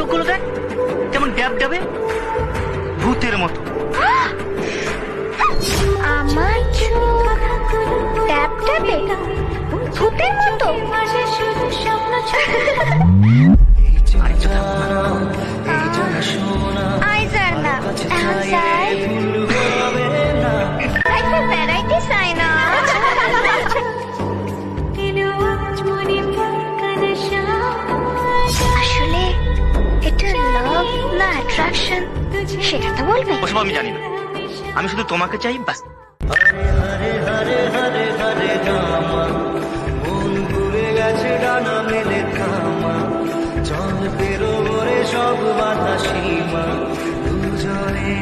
চোখগুলো দেখ, কেমন ড্যাব ড্যাবে, ভূতের মতো। আমার চোখ ট্যাপ ট্যাপে ভূতের মতো। আইজার না ভ্যারাইটি চাই না। আসলে এটা লাভ না অ্যাট্রাকশন সেটা তো বলবে। ওসব আমি জানি না, আমি শুধু তোমাকে চাই বাস। হরে হরে হরে হরে রামা, মন ঘুরে গেছে ডানা মেলে থামা, চল বেরোবরে সব বাধা সীমা দুজনে।